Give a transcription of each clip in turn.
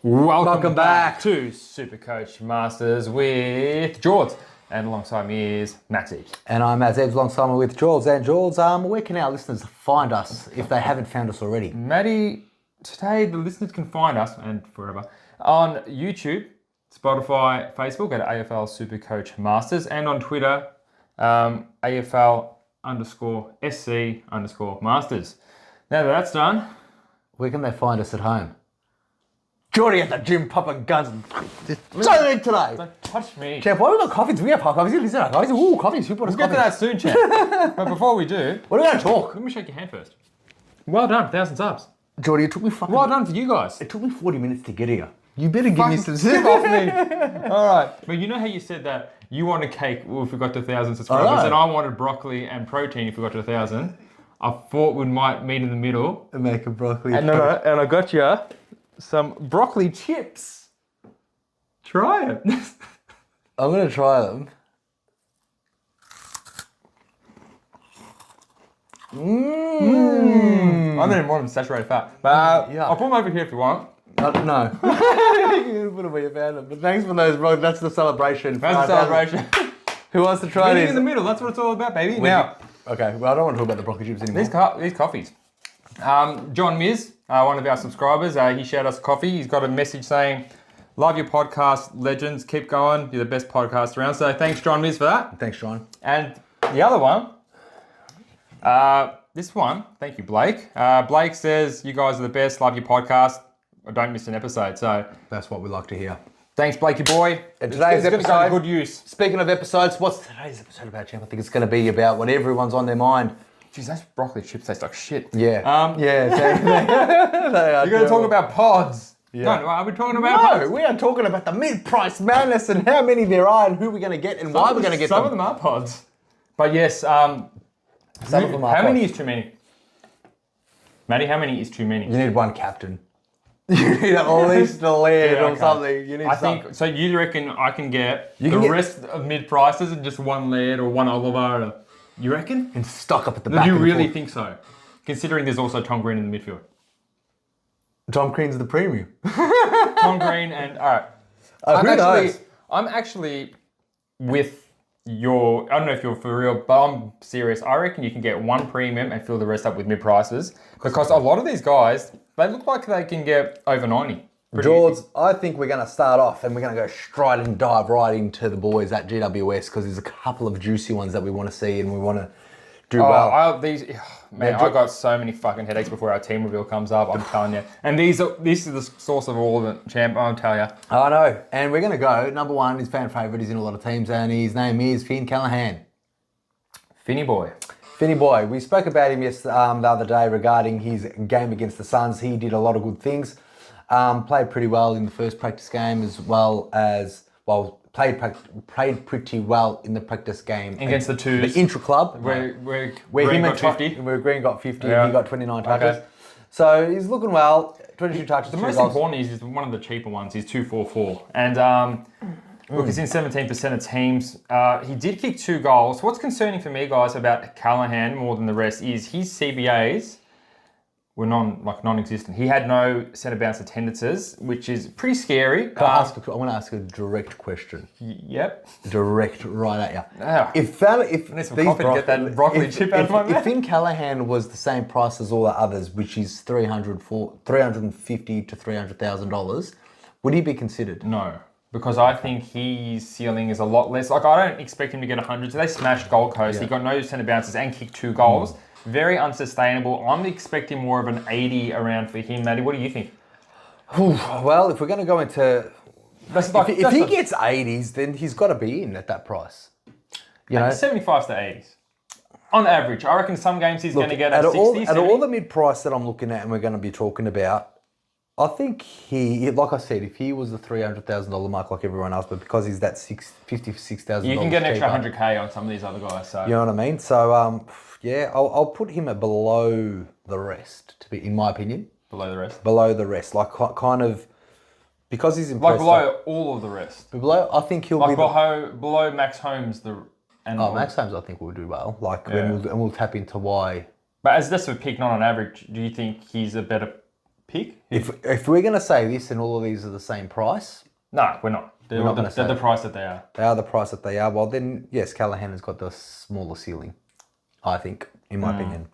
Welcome back to Supercoach Masters with George. And alongside me is Matt Ebbs. And I'm Matt Ebbs alongside me with George. And George, where can our listeners find us if they haven't found us already? Matty, today the listeners can find us, and forever, on YouTube, Spotify, Facebook at AFL SuperCoach Masters, and on Twitter, AFL_SC_Masters. Now that that's done, where can they find us at home? Geordie at the gym popping guns. So big today. Don't touch me. Champ, why have we got coffees? We have coffees. Listen to coffees. Ooh, coffees. Who brought us We'll get to coffees? that soon, champ. But before we do, What are we going to talk? let me shake your hand first. Well done, 1,000 subs. Geordie, it took me fucking... Well done for you guys. It took me 40 minutes to get here. You better give me some... Skip off me. All right. But you know how you said that you wanted cake if we got to 1,000 subscribers, and I wanted broccoli and protein if we got to 1,000. I thought we might meet in the middle. And make a broccoli. And I got you some broccoli chips. Try it. I'm going to try them. I don't even want them saturated fat. But Yeah. I'll put them over here if you want. No. You put them where you found them. But thanks for those, bro. That's the celebration. That's a celebration. Who wants to try Meeting these? in the middle. That's what it's all about, baby. Now, Okay, well, I don't want to talk about the broccoli chips anymore. these coffees. John Miz, one of our subscribers, he shared us a coffee. He's got a message saying, "Love your podcast, legends. Keep going. You're the best podcast around." So thanks, John Miz, for that. Thanks, John. And the other one, this one, thank you, Blake. Blake says, "You guys are the best. Love your podcast. I don't miss an episode." So That's what we like to hear. thanks, Blakey boy. And today's it's going to go episode- to good use. Speaking of episodes, what's today's episode about, champ? I think it's going to be about what everyone's on their mind. Jeez, those broccoli chips taste like shit. Yeah. You're going to talk about pods. Yeah. No, are we talking about No, pods? we are talking about the mid-price madness and how many there are and who we're going to get and why we're going to get Some them. of them are pods. But yes, some of them are How many pods. is too many? Matty, how many is too many? You need one captain. You need at least a lead Yeah, or okay. something. You need I something. think, so you reckon I can get You the can get- rest of mid-prices and just one lead or one Oliver? You reckon? And stock up at the Do back. you and really forth. think so? Considering there's also Tom Green in the midfield. Tom Green's the premium. Tom Green and, all right. I'm actually with your, I don't know if you're for real, but I'm serious. I reckon you can get one premium and fill the rest up with mid-prices because a lot of these guys, they look like they can get over 90. George, I think we're going to start off and we're going to go straight and dive right into the boys at GWS because there's a couple of juicy ones that we want to see and we want to do well. I got so many fucking headaches before our team reveal comes up. I'm telling you. And this is the source of all of it, champ. I'll tell you. I know. And we're going to go. Number one, his fan favourite. He's in a lot of teams and his name is Finn Callahan. Finny boy. Finny boy. We spoke about him the other day regarding his game against the Suns. He did a lot of good things. Played pretty well in the first practice game as well as, played pretty well in the practice game. Against the twos. The intra-club. Where Green got 50. Where Green got 50 Yeah. and he got 29 touches. Okay. So he's looking well. 22 touches, The 2 most goals. important is one of the cheaper ones. He's 244. And look, he's in 17% of teams. He did kick 2 goals. What's concerning for me, guys, about Callahan more than the rest is his CBAs were non-existent. He had no centre bounce attendances, which is pretty scary. I want to ask a direct question. Yep. Direct right at you. Yeah. If need some coffee to get that broccoli chip out of my mouth. If Finn Callahan was the same price as all the others, which is $350,000 to $300,000, would he be considered? No, because I think his ceiling is a lot less. Like, I don't expect him to get 100. So they smashed Gold Coast. He got no centre bounces and kicked 2 goals. Very unsustainable. I'm expecting more of an 80 around for him, Matty. What do you think? Well, if we're going to go into... If he gets 80s, then he's got to be in at that price. You know? 75s to 80s. On average. I reckon some games he's going to get a 60, At all the mid-price that I'm looking at and we're going to be talking about, I think he, like I said, if he was the $300,000 mark like everyone else, but because he's that $56,000, you can get an extra 100K on some of these other guys. So you know what I mean? So yeah, I'll put him at below the rest, to be, in my opinion. Below the rest. Below the rest, like kind of, because he's like impressed. below all of the rest. Below, I think he'll like be below Max Holmes. Max Holmes, I think will do well. Like, and we'll tap into why. But as this a pick, not on average, do you think he's a better pick? If we're going to say this and all of these are the same price, No, we're not. They're the price that they are. They are the price that they are. Well, then, yes, Callaghan has got the smaller ceiling, I think, in my opinion.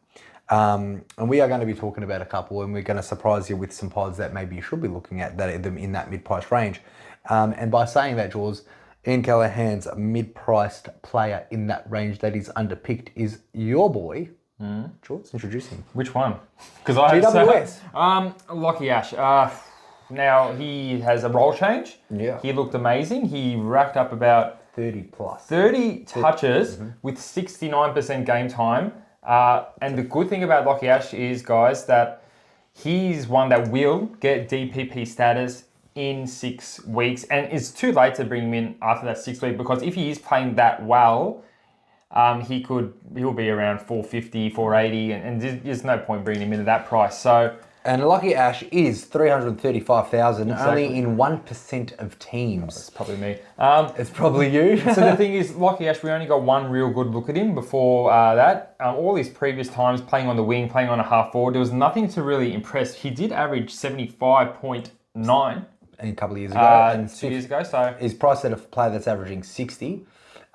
And we are going to be talking about a couple, and we're going to surprise you with some pods that maybe you should be looking at that in that mid-price range. And by saying that, Jaws, Ian Callaghan's mid-priced player in that range that is underpicked is your boy. Jaws, introduce him. Which one? Because I GWS. Lockie Ash. Now he has a role change. Yeah. He looked amazing. He racked up about 30 plus. 30 touches with 69% game time. And the good thing about Lockie Ash is, guys, that he's one that will get DPP status in 6 weeks. And it's too late to bring him in after that 6 week, because if he is playing that well, he'll be around 450, 480, and there's no point bringing him in at that price. So. And Lucky Ash is 335,000, only in 1% of teams. It's probably me. It's probably you. So the thing is, Lockie Ash, we only got one real good look at him before that. All his previous times, playing on the wing, playing on a half forward, there was nothing to really impress. He did average 75.9 a couple of years ago. And 2 years ago. So he's priced at a player that's averaging 60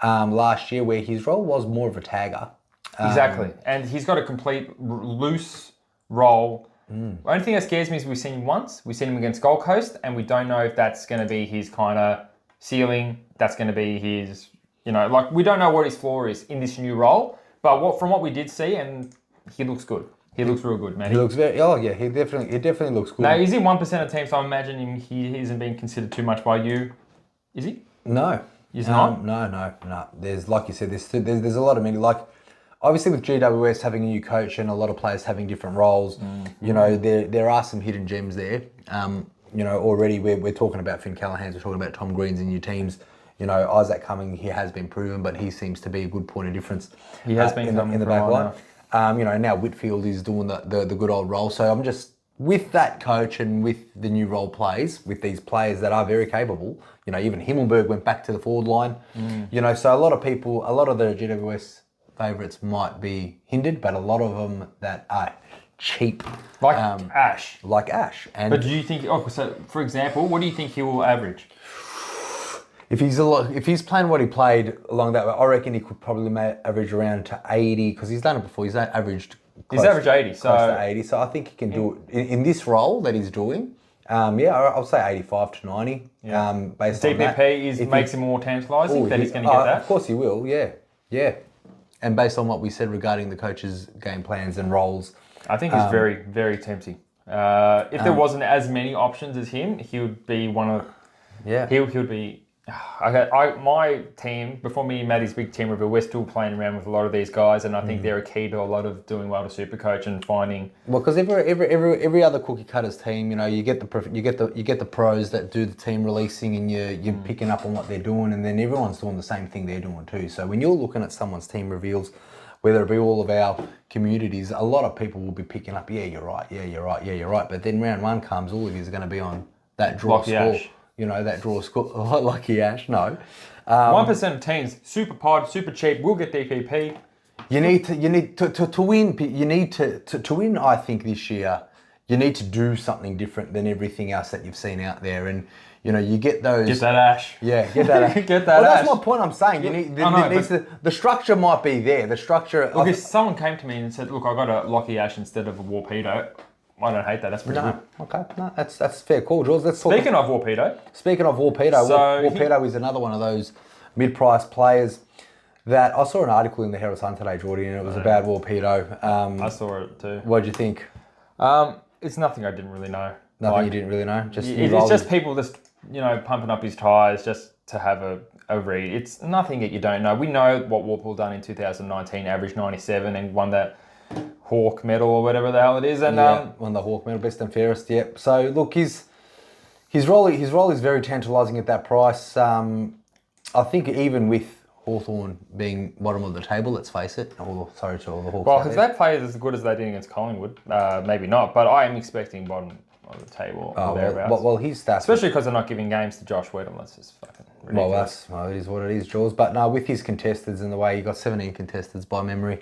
last year, where his role was more of a tagger. Exactly. And he's got a complete loose role. The only thing that scares me is we've seen him once. We've seen him against Gold Coast, and we don't know if that's going to be his kind of ceiling. That's going to be his, we don't know what his floor is in this new role. But from what we did see, and he looks good. He looks real good, man. He looks he definitely looks good. Now, he's in 1% of teams, so I imagine he isn't being considered too much by you. Is he? No. He's not? No. There's, like you said, there's a lot of many, obviously with GWS having a new coach and a lot of players having different roles, there are some hidden gems there. Already we're talking about Finn Callaghan's, we're talking about Tom Green's in new teams. Isaac Cumming, he has been proven, but he seems to be a good point of difference. He has been in the back line. Now Whitfield is doing the good old role. So I'm just, with that coach and with the new role plays, with these players that are very capable, even Himmelberg went back to the forward line. So a lot of the GWS favourites might be hindered, but a lot of them that are cheap. Like Ash. Like Ash. But do you think, so for example, what do you think he will average? If he's playing what he played along that way, I reckon he could probably average around to 80, because he's done it before. He's averaged 80. Close to 80. So I think he can do it in this role that he's doing. I'll say 85 to 90. Yeah. Based on that. DPP makes him more tantalising that he's going to get that? Of course he will, yeah. And based on what we said regarding the coach's game plans and roles, I think he's very, very tempting. If there wasn't as many options as him, he would be one of. Yeah. He would be. My team, before me and Maddie's big team review, we're still playing around with a lot of these guys, and I think they're a key to a lot of doing well to Supercoach and finding. Well, because every other cookie cutters team, you get the pros that do the team releasing, and you're picking up on what they're doing, and then everyone's doing the same thing they're doing too. So when you're looking at someone's team reveals, whether it be all of our communities, a lot of people will be picking up, you're right. But then round one comes, all of you are going to be on that draw Lucky score. Ash. That draw score. Lucky Ash, no. 1% of teams, super pod, super cheap, will get DPP. You need to win. You need to win. I think this year, you need to do something different than everything else that you've seen out there, and you get those. Get that Ash. Yeah, get that. Get that. Well, Ash. that's my point. I'm saying you need. The structure might be there. The structure. Look, if someone came to me and said, "Look, I got a Lockie Ash instead of a Warpedo," I don't hate that. That's pretty good. Okay. No, that's fair call, Jules. Speaking of Warpedo, Warpedo is another one of those mid-price players that I saw an article in the Herald Sun today, Jordy, and it was about Warpedo. I saw it too. What did you think? It's nothing I didn't really know. Nothing you didn't really know? It's just people just, pumping up his tyres just to have a read. It's nothing that you don't know. We know what Warpool done in 2019, averaged 97 and won that Hawk medal or whatever the hell it is. And won the Hawk medal, best and fairest, yep. So look, his role is very tantalising at that price. I think even with Hawthorn being bottom of the table, let's face it. Sorry to all the Hawks. Well, if that plays as good as they did against Collingwood, maybe not. But I am expecting bottom of the table or thereabouts. Well, his stats, especially because they're not giving games to Josh Weedham. That's just fucking ridiculous. It is what it is, Jules. But no, with his contesteds and the way he got 17 contesteds by memory,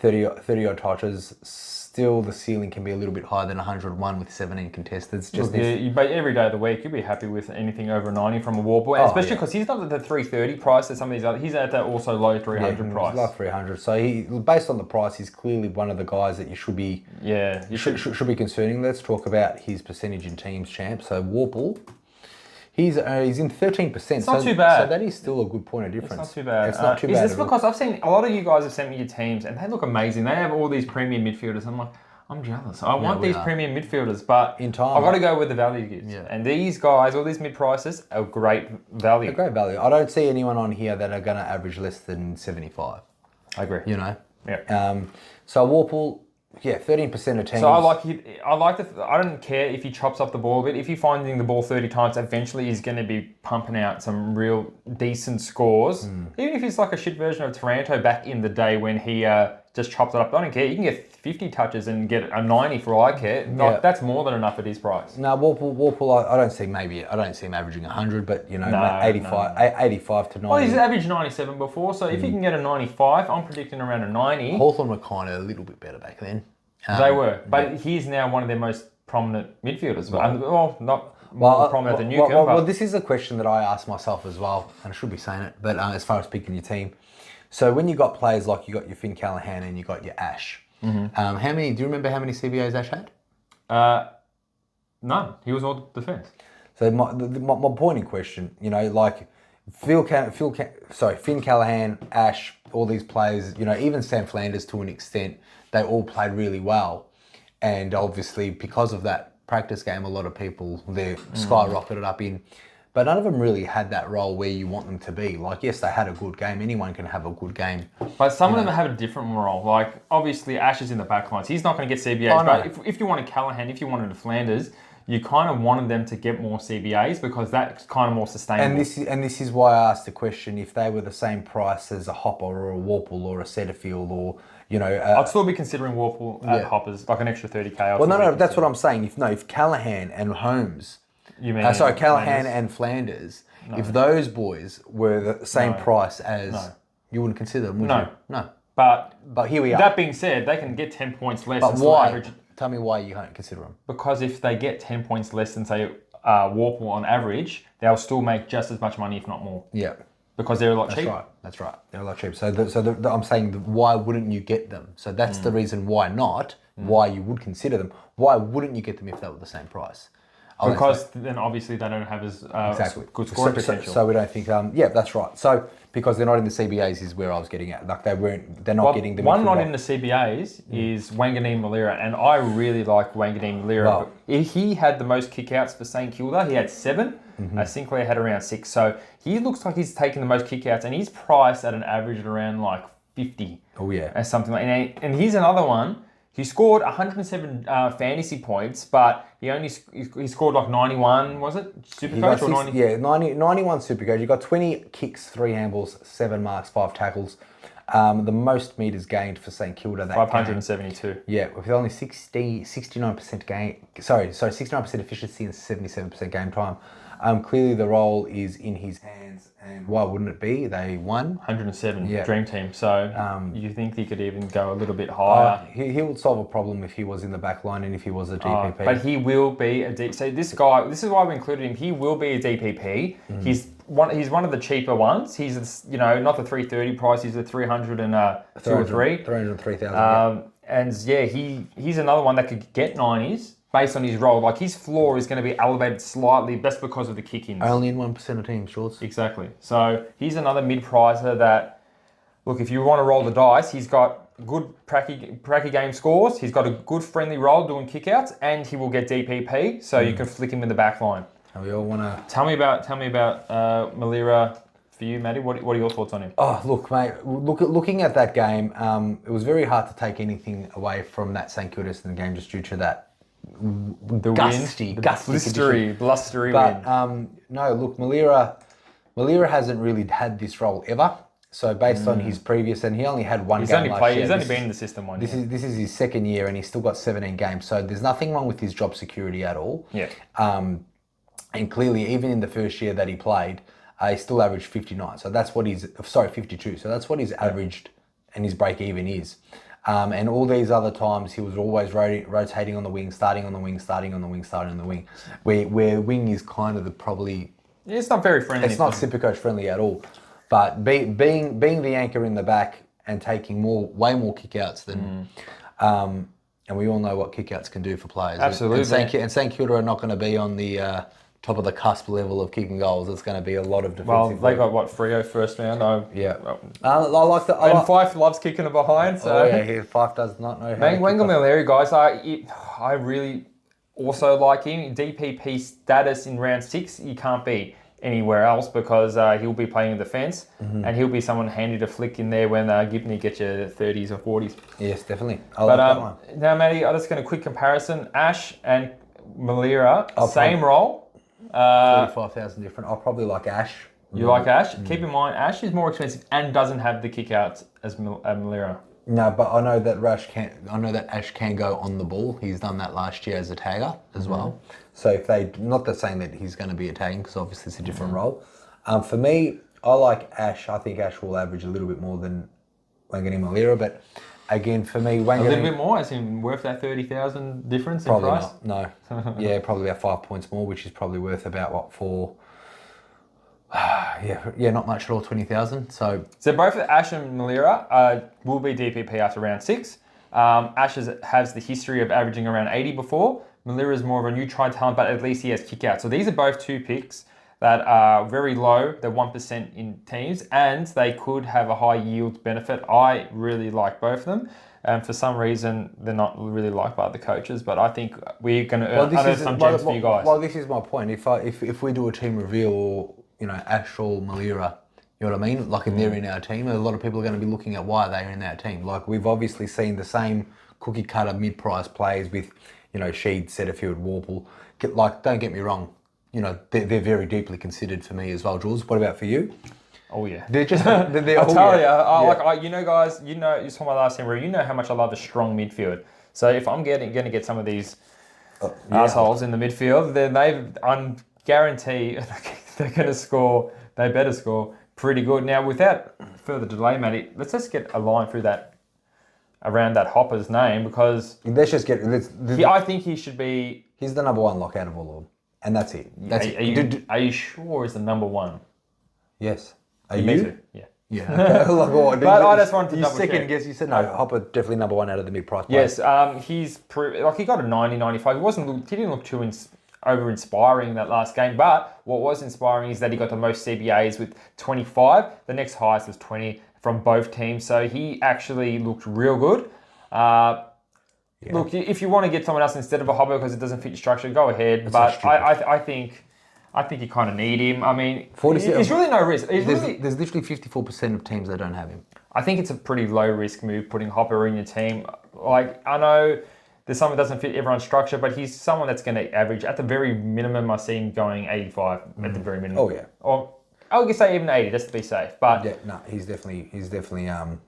30 odd touches. Still, the ceiling can be a little bit higher than 101 with 17 contestants. But every day of the week, you'll be happy with anything over 90 from a Warple, especially because he's not at the 330 price that some of these other. He's at that also low 300 price. Low 300. So he, based on the price, he's clearly one of the guys that you should be. Yeah, you should be concerning. Let's talk about his percentage in teams, champ. So Warple. He's in 13%. It's not too bad. So that is still a good point of difference. It's not too bad. It's not too bad. Is this because I've seen a lot of you guys have sent me your teams and they look amazing. They have all these premium midfielders. I'm like, I'm jealous. I want these premium midfielders, but in time, I've got to go where the value is. Yeah. And these guys, all these mid prices, are great value. A great value. I don't see anyone on here that are going to average less than 75. I agree. You know? Yeah. So Warple, 13% of teams. So I don't care if he chops up the ball a bit. If you're finding the ball 30 times, eventually he's going to be pumping out some real decent scores. Even if he's like a shit version of Taranto back in the day when he just chopped it up. I don't care. You can get 50 touches and get a 90 for all I care. That's more than enough at his price. No, Warple, I don't see him averaging 100, but 85 to 90. Well, he's averaged 97 before, so if he can get a 95, I'm predicting around a 90. Hawthorn were kind of a little bit better back then. They were, but he's now one of their most prominent midfielders. Not more prominent than Newcombe. Well, this is a question that I asked myself as well, and I should be saying it, but as far as picking your team. So when you got players like you got your Finn Callahan and you got your Ash, do you remember how many CBAs Ash had? None. He was all defence. So my point in question, like Finn Callahan, Ash, all these players, even Sam Flanders to an extent, they all played really well. And obviously because of that practice game, a lot of people, they skyrocketed up in. But none of them really had that role where you want them to be. Like, yes, they had a good game. Anyone can have a good game. But some of them have a different role. Like, obviously, Ash is in the back lines. He's not going to get CBAs. But if you wanted Callahan, if you wanted a Flanders, you kind of wanted them to get more CBAs because that's kind of more sustainable. And this is why I asked the question, if they were the same price as a Hopper or a Warple or a Setterfield or, I'd still be considering Warple at Hoppers, like an extra 30k. Well, no, that's what I'm saying. If Callahan and Holmes... Callahan and Flanders. No. If those boys were the same price as, you wouldn't consider them, would you? No. But here we are. That being said, they can get 10 points less. But why? Average. Tell me why you don't consider them. Because if they get 10 points less than, say, Warple on average, they'll still make just as much money, if not more. Yeah. Because they're a lot cheaper. That's right. They're a lot cheaper. So I'm saying, why wouldn't you get them? So that's the reason why not, why you would consider them. Why wouldn't you get them if they were the same price? Because then obviously they don't have as good scoring potential. So we don't think, that's right. So because they're not in the CBAs is where I was getting at. Like they're not getting them. One not in the CBAs is Wanganeen Malira, and I really like Wanganeen Malira. He had the most kickouts for St Kilda. He had 7. Sinclair had around 6. So he looks like he's taking the most kickouts, and he's priced at an average at around like 50. Oh yeah, or something like. And here's another one. He scored 107 fantasy points, but he scored like 91, was it? Supercoach or 90? Yeah, 91 Supercoach. He got 20 kicks, 3 handballs, 7 marks, 5 tackles. The most metres gained for St Kilda that 572. Game. Yeah, with only 69% gain. Sorry, 69% efficiency and 77% game time. Clearly the role is in his hands, and why wouldn't it be? They won 107, Dream Team. So you think he could even go a little bit higher? He would solve a problem if he was in the back line and if he was a DPP. But he will be a DPP. So this guy, this is why we included him. He will be a DPP. He's one of the cheaper ones. He's not the 330 price. He's the 300 and 2 or 3. 303,000. And he's another one that could get 90s. Based on his role, like his floor is going to be elevated slightly, just because of the kick-ins. Only in 1% of teams, Shorts. Exactly. So he's another mid-pricer that, look, if you want to roll the dice, he's got good pracky game scores. He's got a good friendly role doing kickouts, and he will get DPP. So you can flick him in the back line. And we all want to tell me about Malira for you, Matty. What are your thoughts on him? Oh, look, mate. Looking at that game, it was very hard to take anything away from that St Kilda game just due to that. The gusty, blustery wind. But no, look, Malira hasn't really had this role ever. So based on his previous, and he only had one game last year. He's only been in the system one year. This is his second year, and he's still got 17 games. So there's nothing wrong with his job security at all. Yeah. And clearly, even in the first year that he played, he still averaged 59. So that's what 52. So that's what he's averaged, and his break even is. And all these other times, he was always rotating on the wing, starting on the wing, starting on the wing, starting on the wing. Where wing is kind of Yeah, it's not very friendly. It's not Supercoach friendly at all. But being the anchor in the back and taking way more kickouts than, and we all know what kickouts can do for players. Absolutely. And St Kilda are not going to be on the top of the cusp level of kicking goals. It's going to be a lot of defensive. Well, they got what, Freo first round? Yeah. I like the. And Fife loves kicking it behind. So. Oh yeah, Fife does not know how. Wengamilleri, guys, I really also like him. DPP status in round 6, you can't be anywhere else because he'll be playing in defence and he'll be someone handy to flick in there when Gibney gets your 30s or 40s. Yes, definitely. I like that one. Now, Matty, I'm just going to quick comparison. Ash and Malira, same role. 45,000 different. I'll probably like Ash. You like Ash? Keep in mind, Ash is more expensive and doesn't have the kickouts as Malira. No, but I know that Ash can go on the ball. He's done that last year as a tagger as well. So if not the saying that he's going to be a tagging because obviously it's a different role. For me, I like Ash. I think Ash will average a little bit more than Wangani Malira, but again, for me, Wangani... A little bit more, as in worth that 30,000 difference probably in price? Not, no. Yeah, probably about 5 points more, which is probably worth about, what, for... Yeah, not much at all, 20,000. So both Ash and Malira will be DPP after round 6. Ash has the history of averaging around 80 before. Malira is more of a new try talent, but at least he has kick out. So these are both 2 picks that are very low. They're 1% in teams, and they could have a high yield benefit. I really like both of them. And for some reason, they're not really liked by the coaches, but I think we're going to earn some gems for you guys. Well, this is my point. If we do a team reveal or, Ash or Malira, you know what I mean? Like if they're in our team, a lot of people are going to be looking at why they're in our team. Like we've obviously seen the same cookie cutter mid-price players with, Sheed, Setterfield, Warple. Don't get me wrong, they're very deeply considered for me as well. Jules, what about for you? Oh yeah, they're just. I'll tell you, guys, you saw my last team where you know how much I love a strong midfield. So if I'm going to get some of these assholes in the midfield, then I'm guarantee they're going to score. They better score pretty good. Now, without further delay, Matty, let's just get a line through that around that Hopper's name because let's just get. I think he should be. He's the number 1 lock out of all of them, and that's it. Are you sure he's the number 1? Yes. Are you? Yeah. Yeah. Okay. But I just wanted to double second check. guess. You said no. Hopper definitely number 1 out of the mid-price. Yes. He's he got a 90, 95. He didn't look too over-inspiring in that last game. But what was inspiring is that he got the most CBAs with 25. The next highest was 20 from both teams. So he actually looked real good. Look, if you want to get someone else instead of a Hopper because it doesn't fit your structure, go ahead. But I think you kind of need him. I mean, it's really no risk. There's literally 54% of teams that don't have him. I think it's a pretty low-risk move putting Hopper in your team. Like, I know there's someone that doesn't fit everyone's structure, but he's someone that's going to average, at the very minimum, I see him going 85 at the very minimum. Oh, yeah. Or I would say even 80, just to be safe. But yeah, no, he's definitely going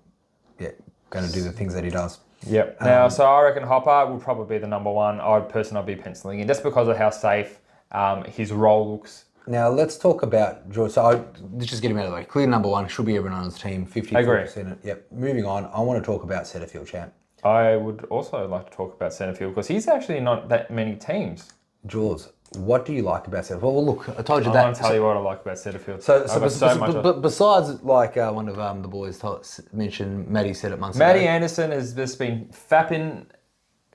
to do the things that he does. Yep. Now, so I reckon Hopper will probably be the number 1. I'd be penciling in just because of how safe his role looks. Now let's talk about George. So let's just get him out of the way. Clear number 1 should be everyone on his team. 54%. I agree. Yep. Moving on. I want to talk about Setterfield, champ. I would also like to talk about Setterfield because he's actually not that many teams. Jules, what do you like about Setterfield? Well, look, I told you that. I want to tell you what I like about Setterfield. But besides, like one of the boys mentioned, Matty said it months ago. Matty Anderson has just been fapping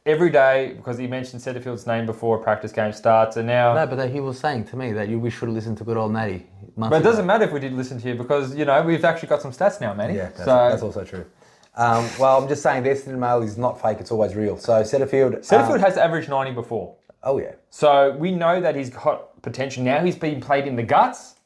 every day because he mentioned Setterfield's name before a practice game starts, and now... No, but he was saying to me that we should have listened to good old Matty. But it doesn't matter if we did listen to you because, we've actually got some stats now, Matty. Yeah, that's also true. Well, I'm just saying the Essendon Mail is not fake, it's always real. So Setterfield has averaged 90 before. Oh, yeah. So we know that he's got potential. Now he's being played in the guts,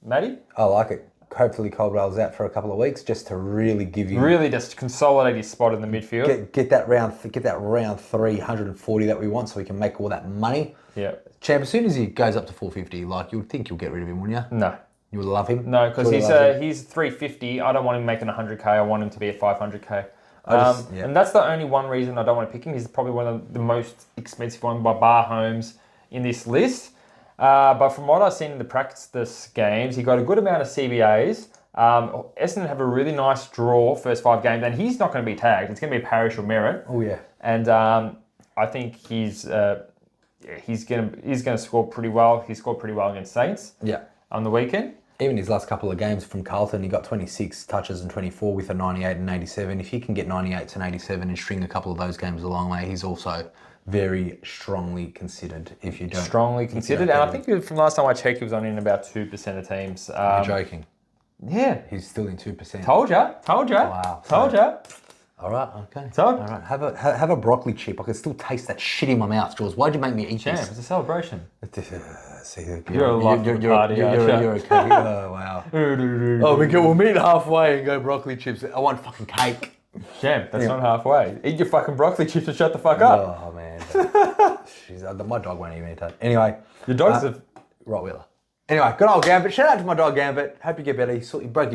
Matty. I like it. Hopefully Caldwell's out for a couple of weeks just to really give you... Really just consolidate his spot in the midfield. Get that round 340 that we want so we can make all that money. Yeah. Champ, as soon as he goes up to 450, you'd think you'll get rid of him, wouldn't you? No. You would love him? No, because he's 350. I don't want him making 100K. I want him to be at 500K. And that's the only one reason I don't want to pick him. He's probably one of the most expensive ones by bar homes in this list. But from what I've seen in the practice games, he got a good amount of CBAs. Essendon have a really nice draw first 5 games, and he's not going to be tagged. It's going to be parish or merit. Oh yeah. And I think he's going to score pretty well. He scored pretty well against Saints. Yeah. On the weekend. Even his last couple of games from Carlton, he got 26 touches and 24 with a 98 and 87. If he can get 98s and 87 and string a couple of those games a long way, he's also very strongly considered. If you don't strongly considered, and I think from last time I checked, he was only in about 2% of teams. You're joking. Yeah, he's still in 2%. Told ya. Wow. Told ya. All right, okay. So, all right, have a broccoli chip. I can still taste that shit in my mouth, Jules. Why'd you make me eat this? It's a celebration. See, you're a life of the party. You're okay. Oh wow. We'll meet halfway and go broccoli chips. I want fucking cake. Jam, that's not halfway. Eat your fucking broccoli chips and shut the fuck up. Oh man. My dog won't even eat that. Anyway, your dog's a Rottweiler. Anyway, good old Gambit. Shout out to my dog Gambit. Hope you get better. He broke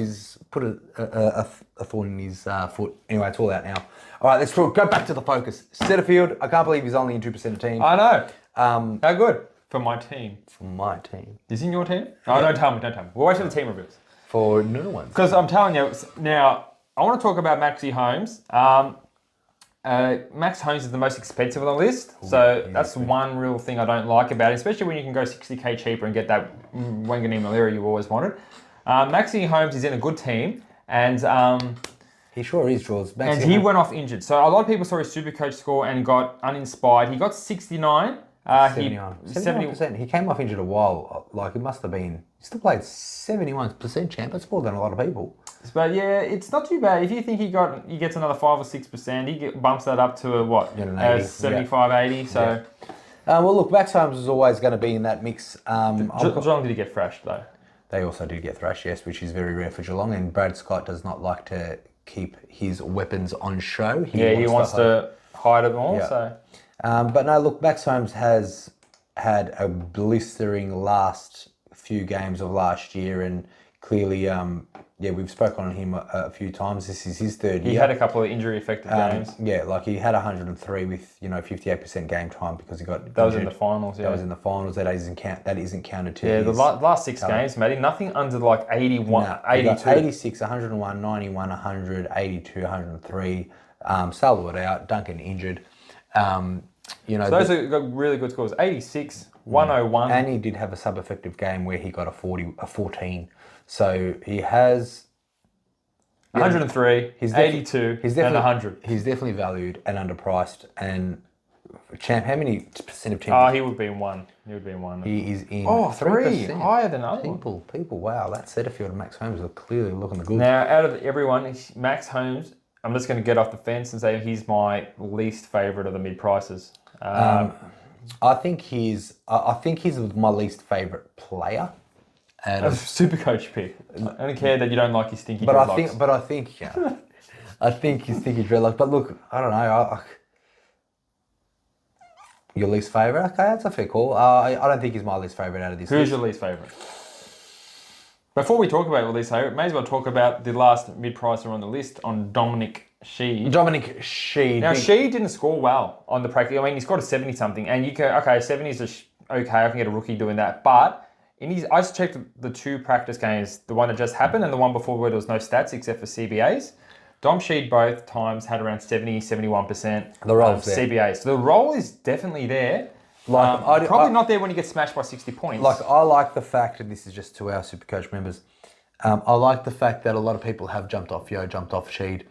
put a thorn in his foot. Anyway, it's all out now. All right, let's go back to the focus. Setterfield, I can't believe he's only in 2% of team. I know. How good for my team. For my team. Is he in your team? Oh, don't tell me. We'll wait for the team reviews. For no one. Because I'm telling you, now, I want to talk about Maxi Holmes. Max Holmes is the most expensive on the list, so that's one real thing I don't like about it, especially when you can go 60k cheaper and get that Wanganeen-Malera you always wanted. Maxi Holmes is in a good team, and he sure is, Jules. And he went off injured, so a lot of people saw his Supercoach score and got uninspired. He got 69. 71%. He came off injured a while. Like, it must have been... He still played 71% champ. That's more than a lot of people. But yeah, it's not too bad. If you think he gets another 5 or 6%, he bumps that up to a 75, 80. So, well, look, Max Holmes is always going to be in that mix. Geelong did he get thrashed though? They also did get thrashed, yes, which is very rare for Geelong. And Brad Scott does not like to keep his weapons on show. He wants to hide it all. Yeah. So, but no, look, Max Holmes has had a blistering last few games of last year, and clearly, we've spoken on him a few times. This is his third year. He had a couple of injury-affected games. Yeah, like he had 103 with 58% game time because he got that was in the finals. Yeah, that was in the finals. That isn't counted to. Yeah, the last 6 games, Matty, nothing under like 81, 82. 86, 101, 91, 100, 82, 103. Salwood out. Duncan injured. So those are got really good scores. 86, 101. And he did have a sub-effective game where he got a 14. So he has 103, 82, and 100. He's definitely valued and underpriced. And champ, how many percent of team? Oh, he would be in one. He is in 3, higher than other people. Wow, that Setterfield and Max Holmes are clearly looking the good. Now, out of everyone, Max Holmes, I'm just going to get off the fence and say he's my least favourite of the mid-prices. I think he's my least favourite player. A Supercoach pick. I don't care that you don't like his stinky dreadlocks. I think his stinky dreadlocks. But look, I don't know. Your least favourite? Okay, that's a fair call. I don't think he's my least favourite out of this list. Who's your least favourite? Before we talk about your least favourite, may as well talk about the last mid-pricer on the list, on Dominic Sheed. Now, Sheed didn't score well on the practice. I mean, he's got a 70-something, and you can, 70 is okay, I can get a rookie doing that, but I just checked the 2 practice games, the one that just happened and the one before where there was no stats except for CBAs. Dom Sheed both times had around 70, 71% the role's there. CBAs. So the role is definitely there. Probably not there when you get smashed by 60 points. Like, I like the fact, and this is just to our Supercoach members, I like the fact that a lot of people have jumped off Sheed.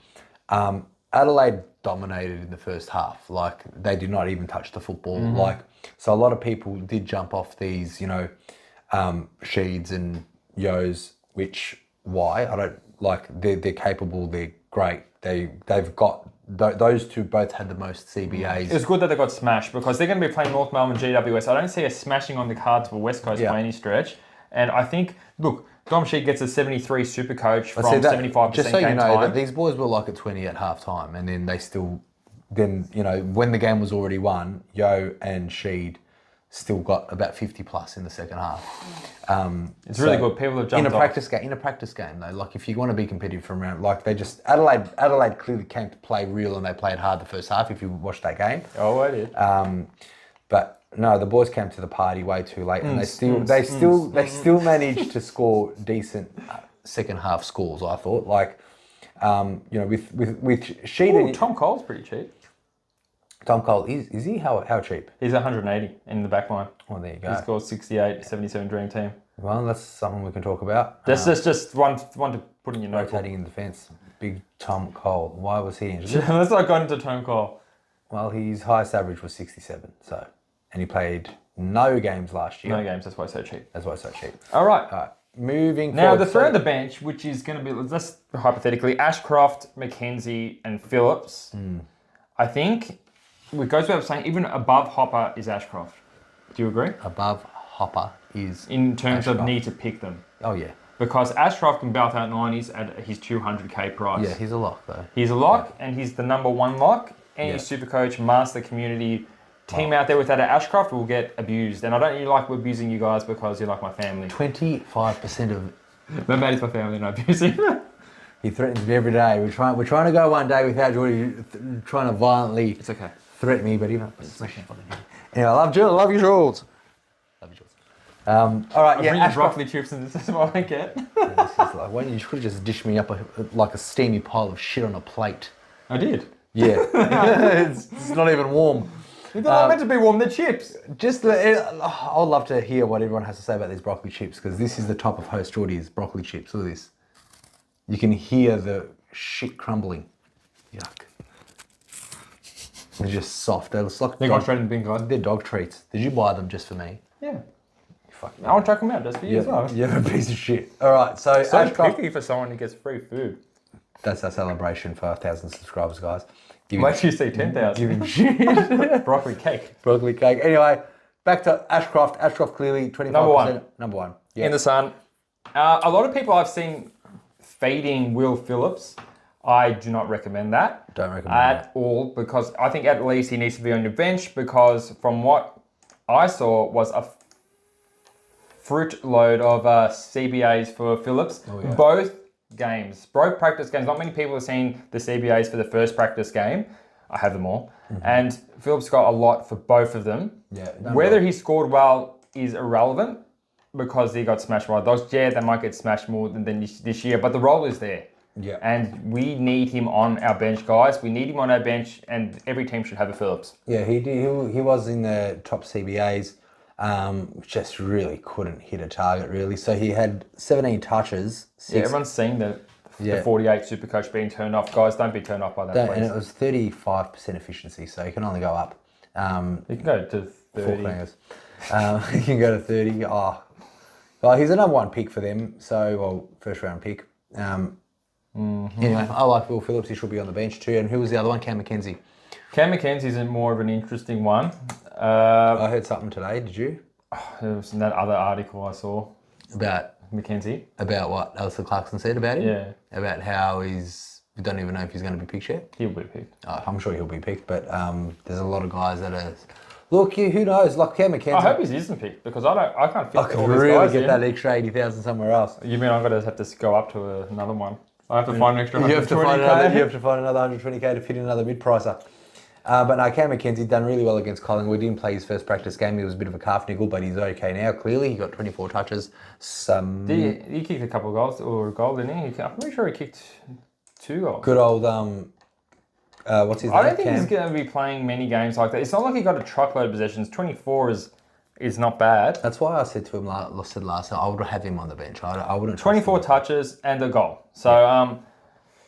Adelaide dominated in the first half. Like, they did not even touch the football. Mm-hmm. So a lot of people did jump off these, Sheeds and Yos, why? I don't like. They're capable. They're great. They've got those two both had the most CBAs. It's good that they got smashed because they're going to be playing North Melbourne GWS. I don't see a smashing on the cards for West Coast by any stretch. And I think, look, Dom Sheed gets a 73 Supercoach from 75% just so game you know, time. that these boys were like at 20 at half time, and then when the game was already won, Yo and Sheed still got about 50 plus in the second half. It's really good. People have jumped in a practice game though. Like, if you want to be competitive from around, like, Adelaide clearly came to play real and they played hard the first half. If you watched that game, I did. But No, the boys came to the party way too late, and they still managed to score decent second half scores. I thought, with Sheet and Tom Cole's pretty cheap. Tom Cole is he how cheap? He's 180 in the back line. Oh, there you go. He scored 68, 77 dream team. Well, that's something we can talk about. That's just one to put in your notebook. Rotating in defence, big Tom Cole. Why was he injured? Let's not go into Tom Cole. Well, his highest average was 67. And he played no games last year. No games. That's why it's so cheap. All right. Moving now, forward. the three on the bench, which is going to be, let's hypothetically, Ashcroft, McKenzie, and Phillips. I think it goes without saying, even above Hopper is Ashcroft. Do you agree? Above Hopper is in terms Ashcroft. of need to pick them. Oh, yeah. Because Ashcroft can belt out 90s at his 200k price. Yeah, he's a lock, though. He's a lock, and he's the number one lock. Any Supercoach master community team out there without an Ashcroft will get abused. And I don't really like abusing you guys because you're like my family. 25% of... My mate's my family and I abuse him. He threatens me every day. We're trying to go one day without Geordie trying to violently threaten me, but even... Anyway, I love you, Jules. All right, I'll bring you broccoli chips and this is what I get. This is like, why you should have just dished me up like a steamy pile of shit on a plate. I did. Yeah. it's not even warm. They're not meant to be warm, they're chips. I would love to hear what everyone has to say about these broccoli chips, because this is the top of host Geordie's broccoli chips. Look at this. You can hear the shit crumbling. Yuck. They're just soft. They're going straight in the bin, guys. They're dog treats. Did you buy them just for me? Yeah. Fuck me. I want to check them out just for you as well. You're a piece of shit. All right, so Ashcroft, picky for someone who gets free food. That's our celebration for 1,000 subscribers, guys. Wait till you see 10,000. Give him shit. Broccoli cake. Broccoli cake. Anyway, back to Ashcroft. Ashcroft clearly 25%. Number one. Yeah. In the sun. A lot of people I've seen fading Will Phillips. I do not recommend that. Don't recommend at all, because I think at least he needs to be on your bench, because from what I saw was a fruit load of CBAs for Phillips. Oh, yeah. Both games, both practice games. Not many people have seen the CBAs for the first practice game. I have them all. And Phillips got a lot for both of them. Yeah. Whether he scored well is irrelevant, because he got smashed by dogs. Yeah, they might get smashed more than this year, but the role is there. Yeah. And we need him on our bench, guys. We need him on our bench, and every team should have a Phillips. Yeah, he did. He was in the top CBAs. Just really couldn't hit a target, really. So he had 17 touches. Yeah, everyone's seen the 48 Supercoach being turned off. Guys, don't be turned off by that, please. And it was 35% efficiency, so you can only go up. You can go to 30. 4 fingers. You can go to 30. Well, he's a number one pick for them, first round pick. Anyway, I like Will Phillips. He should be on the bench too. And who was the other one? Cam McKenzie. Cam McKenzie's more of an interesting one. I heard something today. Did you? There was that other article I saw. About McKenzie? About what Alistair Clarkson said about him? Yeah. About how we don't even know if he's going to be picked yet. He'll be picked. I'm sure he'll be picked, but there's a lot of guys that are... Look, who knows? Like Cam McKenzie... I hope he isn't picked, because I can't fit all these guys. I could really get that extra 80,000 somewhere else. You mean I'm going to have to go up to another one? I have to find an extra 120k? You have to find another 120k to fit in another mid-pricer. But no, Cam McKenzie done really well against Collingwood. Didn't play his first practice game. He was a bit of a calf niggle, but he's okay now. Clearly, he got 24 touches. He kicked a couple of goals, or a goal, didn't he? I'm pretty sure he kicked 2 goals. Good old, what's his name? I don't think he's going to be playing many games like that. It's not like he got a truckload of possessions. 24 is not bad. That's why I said to him last time, I would have him on the bench. I wouldn't. 24 touches and a goal. So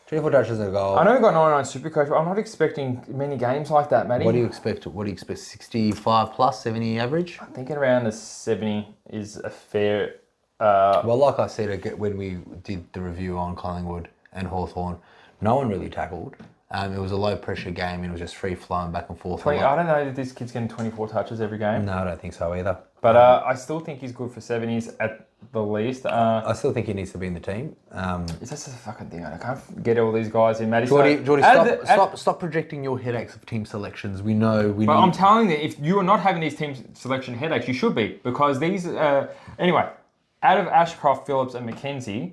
24 touches and a goal. I know he got 99 Supercoach, but I'm not expecting many games like that, Matty. What do you expect? 65 plus, 70 average? I'm thinking around the 70 is a fair. Well, like I said when we did the review on Collingwood and Hawthorn, no one really tackled. It was a low pressure game and it was just free flowing back and forth. I don't know if this kid's getting 24 touches every game. No, I don't think so either. But I still think he's good for 70s at the least. I still think he needs to be in the team. It's just a fucking thing. I can't get all these guys in, Matty. Geordie, stop projecting your headaches of team selections. We know we. But I'm telling you, if you are not having these team selection headaches, you should be, because these. Anyway, out of Ashcroft, Phillips, and McKenzie,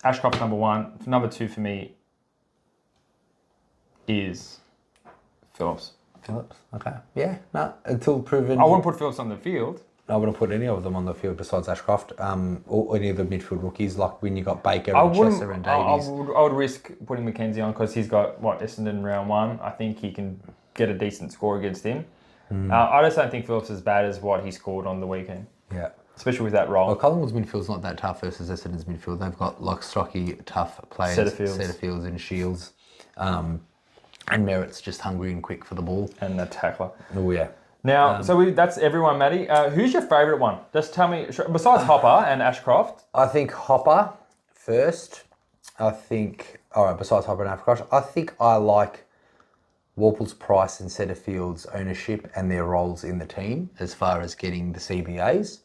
Ashcroft's number one. Number two for me is Phillips. Phillips. Okay. Yeah. No. Until proven. I wouldn't put Phillips on the field. I wouldn't put any of them on the field besides Ashcroft, or any of the midfield rookies. Like when you got Baker and Chester and Davies. I would risk putting McKenzie on because he's got Essendon round 1. I think he can get a decent score against him. I just don't think Phillips is as bad as what he scored on the weekend. Yeah. Especially with that role. Well, Collingwood's midfield's not that tough versus Essendon's midfield. They've got like stocky, tough players, Setterfields and Shields, and Merritt's just hungry and quick for the ball and the tackler. Oh yeah. Now, that's everyone, Matty. Who's your favourite one? Just tell me. Besides Hopper and Ashcroft, I think Hopper first. Besides Hopper and Ashcroft, I think I like Warple's, Price and Setterfield's ownership and their roles in the team as far as getting the CBAs.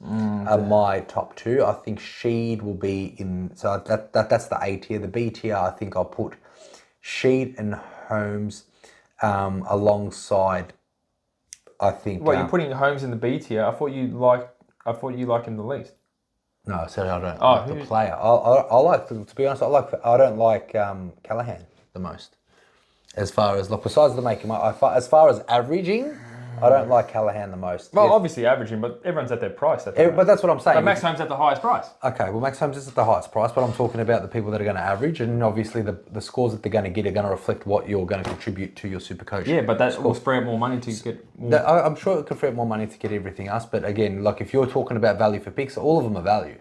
My top 2, I think Sheed will be in. So that's the A tier. The B tier, I think I'll put Sheed and Holmes alongside. I think. Well, you're putting Holmes in the B tier. I thought you like him the least. No, I said I don't like the player. I like, to be honest, I don't like Callahan the most. As far as, besides the making, as far as averaging, I don't like Callahan the most. Well, obviously averaging, but everyone's at their price. But that's what I'm saying. But Max Holmes at the highest price. Okay, well, Max Holmes is at the highest price, but I'm talking about the people that are going to average, and obviously the scores that they're going to get are going to reflect what you're going to contribute to your Supercoach. Yeah, but that will free up more money to get more. I'm sure it could free up more money to get everything else, but again, if you're talking about value for picks, all of them are value.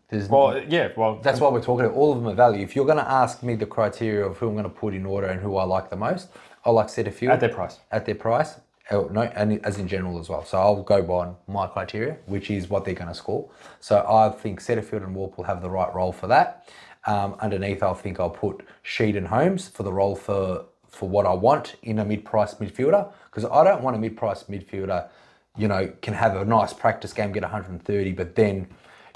That's why we're talking about all of them are value. If you're going to ask me the criteria of who I'm going to put in order and who I like the most, I like Setterfield. At their price. No, and as in general as well. So I'll go by my criteria, which is what they're going to score. So I think Setterfield and Warp will have the right role for that. Underneath, I think I'll put Sheed and Holmes for the role for what I want in a mid-price midfielder, because I don't want a mid-price midfielder, can have a nice practice game, get 130, but then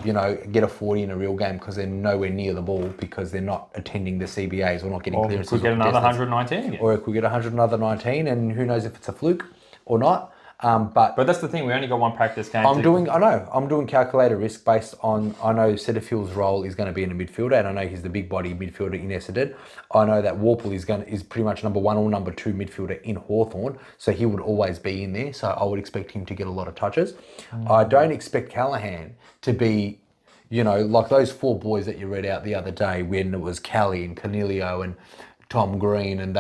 get a 40 in a real game because they're nowhere near the ball because they're not attending the CBAs or not getting clearances. Or could get another 119 again. Or it could get another 19, and who knows if it's a fluke or not. But that's the thing. We only got one practice game. I'm doing calculated risk based on. I know Setterfield's role is going to be in a midfielder, and I know he's the big body midfielder in Essendon. I know that Warple is pretty much number 1 or number 2 midfielder in Hawthorn, so he would always be in there. So I would expect him to get a lot of touches. I don't expect Callahan to be, like those 4 boys that you read out the other day when it was Callie and Cornelio and Tom Green and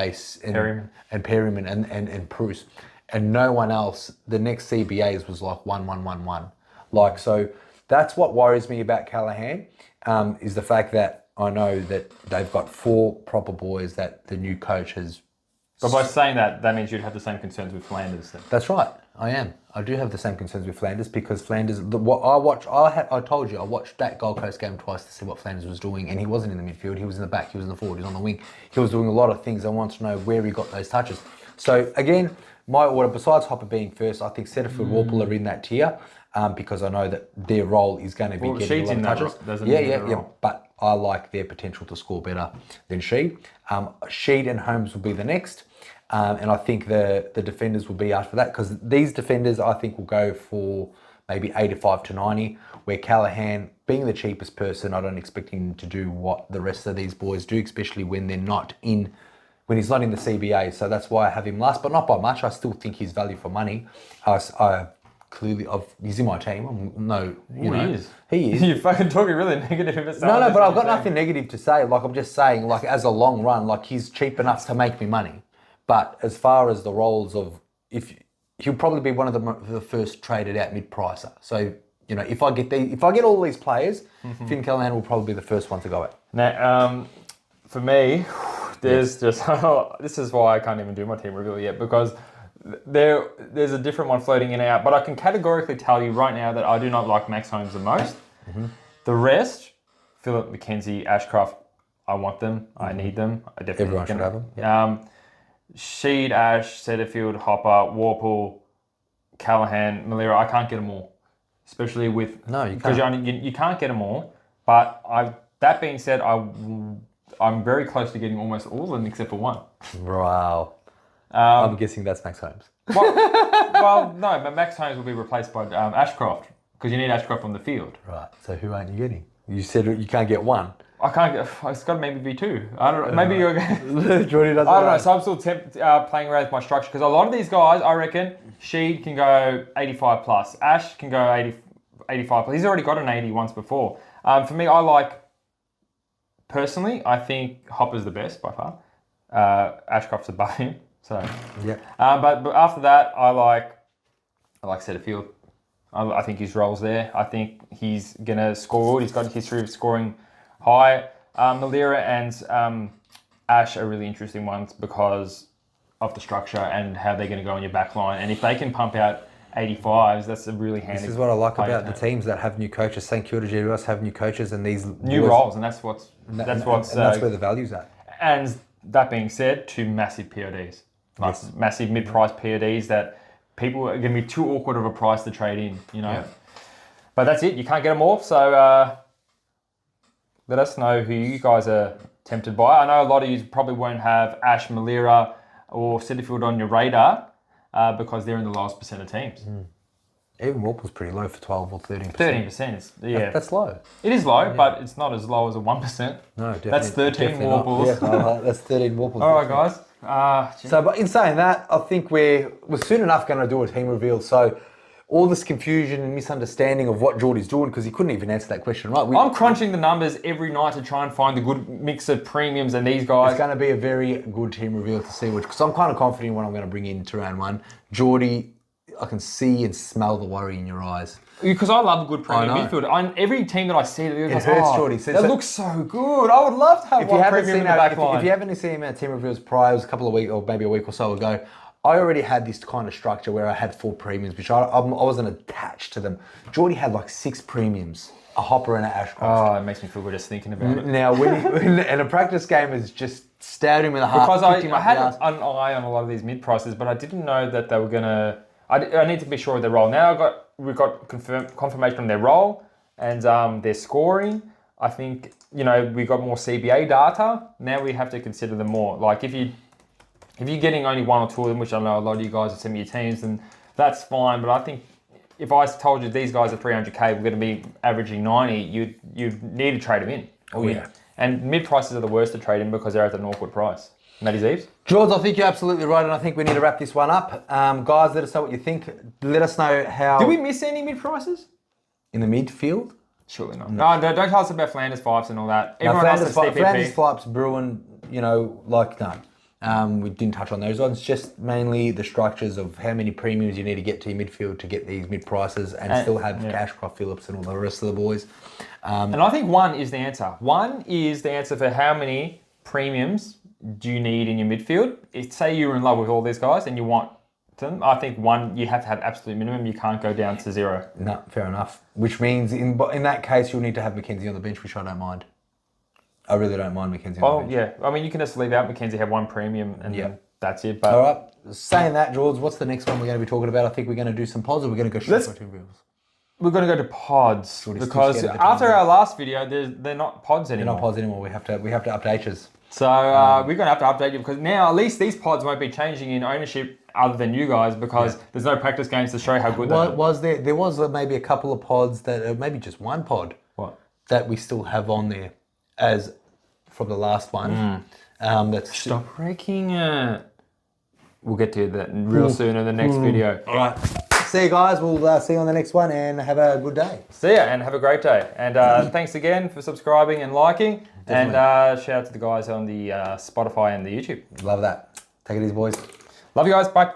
Perryman and Bruce. And no one else, the next CBAs was like 1-1-1-1. So that's what worries me about Callahan, is the fact that I know that they've got 4 proper boys that the new coach has. But by saying that means you'd have the same concerns with Flanders then. That's right. I am. I do have the same concerns with Flanders because Flanders, I told you, I watched that Gold Coast game twice to see what Flanders was doing, and he wasn't in the midfield, he was in the back, he was in the forward, he was on the wing. He was doing a lot of things. I want to know where he got those touches. So again, my order, besides Hopper being first, I think Setterfield, Warple are in that tier because I know that their role is going to be getting a lot of touches. Yeah. But I like their potential to score better than Sheed. Sheed and Holmes will be the next. And I think the defenders will be after that because these defenders I think will go for maybe 85 to 90, where Callahan, being the cheapest person, I don't expect him to do what the rest of these boys do, especially when he's not in the CBA. So that's why I have him last, but not by much. I still think he's value for money. He's in my team. He is. You're fucking talking really negative about No, but I've got nothing negative to say. I'm just saying, as a long run, he's cheap enough to make me money. But as far as the roles of, he'll probably be one of the first traded out mid-pricer. So, if I get all these players, Finn Callahan will probably be the first one to go out. Now, for me, there's just this is why I can't even do my team review yet, because there's a different one floating in and out. But I can categorically tell you right now that I do not like Max Holmes the most. The rest, Phillip, McKenzie, Ashcroft, I want them. I need them. I definitely everyone should have them. Yeah. Sheed, Ash, Setterfield, Hopper, Warple, Callahan, Malira. I can't get them all, especially with because you can't get them all. But that being said, I'm very close to getting almost all of them except for one. Wow. I'm guessing that's Max Holmes. Well, no, but Max Holmes will be replaced by Ashcroft because you need Ashcroft on the field. Right. So who aren't you getting? You said you can't get one. I can't get. It's got to maybe be 2. I don't know. Maybe you're. Jordy doesn't. I don't know. So I'm still playing around with my structure because a lot of these guys, I reckon, Sheed can go 85 plus. Ash can go 85 plus. He's already got an 80 once before. For me, personally, I think Hopper's the best by far. Ashcroft's above him. So yeah. But after that, I like Setterfield. I think his role's there. I think he's gonna score. He's got a history of scoring high. Malira and Ash are really interesting ones because of the structure and how they're going to go on your back line. And if they can pump out 85s, that's a really handy. This is what I like about the teams that have new coaches. St Kilda GWS have new coaches and these new roles, and that's where the value's at. And that being said, 2 massive PODs, massive mid-price PODs that people are going to be too awkward of a price to trade in, you know. Yeah. But that's it. You can't get them all. So let us know who you guys are tempted by. I know a lot of you probably won't have Ash, Malira, or Setterfield on your radar because they're in the lowest percent of teams. Even Warple's pretty low for 12 or 13%. 13% is, yeah. That's low. It is low, but it's not as low as a 1%. No, definitely. That's 13 Warples. Yeah, that's 13 Warples. All right, guys. But in saying that, I think we're soon enough going to do a team reveal. So all this confusion and misunderstanding of what Geordie's doing, because he couldn't even answer that question, right? I'm crunching the numbers every night to try and find the good mix of premiums and these guys. It's going to be a very good team reveal to see which, because I'm kind of confident in what I'm going to bring into round 1. Geordie, I can see and smell the worry in your eyes. Because I love a good premium midfield. Every team that I see, it hurts Geordie. That looks so good. I would love to have one premium in the back line. If you haven't seen our team reveals prior, it was a couple of weeks or maybe a week or so ago, I already had this kind of structure where I had 4 premiums, which I wasn't attached to them. Geordie had like 6 premiums, a Hopper and an Ashcroft. Oh, it makes me feel good just thinking about it. Now, and a practice game is just stabbed him in the heart. Because I had an eye on a lot of these mid prices, but I didn't know that they were going to... I need to be sure of their role. Now we've got confirmation on their role and their scoring. I think, we got more CBA data. Now we have to consider them more. Like if you're getting only 1 or 2 of them, which I know a lot of you guys are sending me your teams, then that's fine. But I think if I told you these guys are 300k, we're going to be averaging 90, you need to trade them in. Oh yeah. And mid prices are the worst to trade in because they're at an awkward price. Matty's Eves? George, I think you're absolutely right, and I think we need to wrap this one up. Guys, let us know what you think. Let us know how... Did we miss any mid prices? In the midfield? Surely not. No, don't tell us about Flanders Fipes and all that. Everyone else has CPP. Flanders Fipes, Bruin, no. We didn't touch on those ones. Just mainly the structures of how many premiums you need to get to your midfield to get these mid prices and still have Ashcroft, Phillips, and all the rest of the boys. And I think 1 is the answer. 1 is the answer for how many premiums do you need in your midfield. Say you're in love with all these guys and you want them. I think 1, you have to have absolute minimum. You can't go down to 0. No, fair enough. Which means in that case, you'll need to have Mackenzie on the bench, which I don't mind. I really don't mind Mackenzie on the bench. Yeah. I mean, you can just leave out Mackenzie, have 1 premium, and then that's it. But all right. Saying that, George, what's the next one we're going to be talking about? I think we're going to do some pods, or we're going to go straight to reveals. We're going to go to pods because after our last video, they're not pods anymore. They're not pods anymore. We have to update you. So we're going to have to update you because now at least these pods won't be changing in ownership other than you guys because there's no practice games to show how good they are. There was maybe a couple of pods that maybe just 1 pod that we still have on there as from the last one. Stop breaking it. We'll get to that real soon in the next video. All right. See you guys. We'll see you on the next one and have a good day. See ya and have a great day. And thanks again for subscribing and liking. Definitely. And shout out to the guys on the Spotify and the YouTube. Love that. Take it easy, boys. Love you guys. Bye.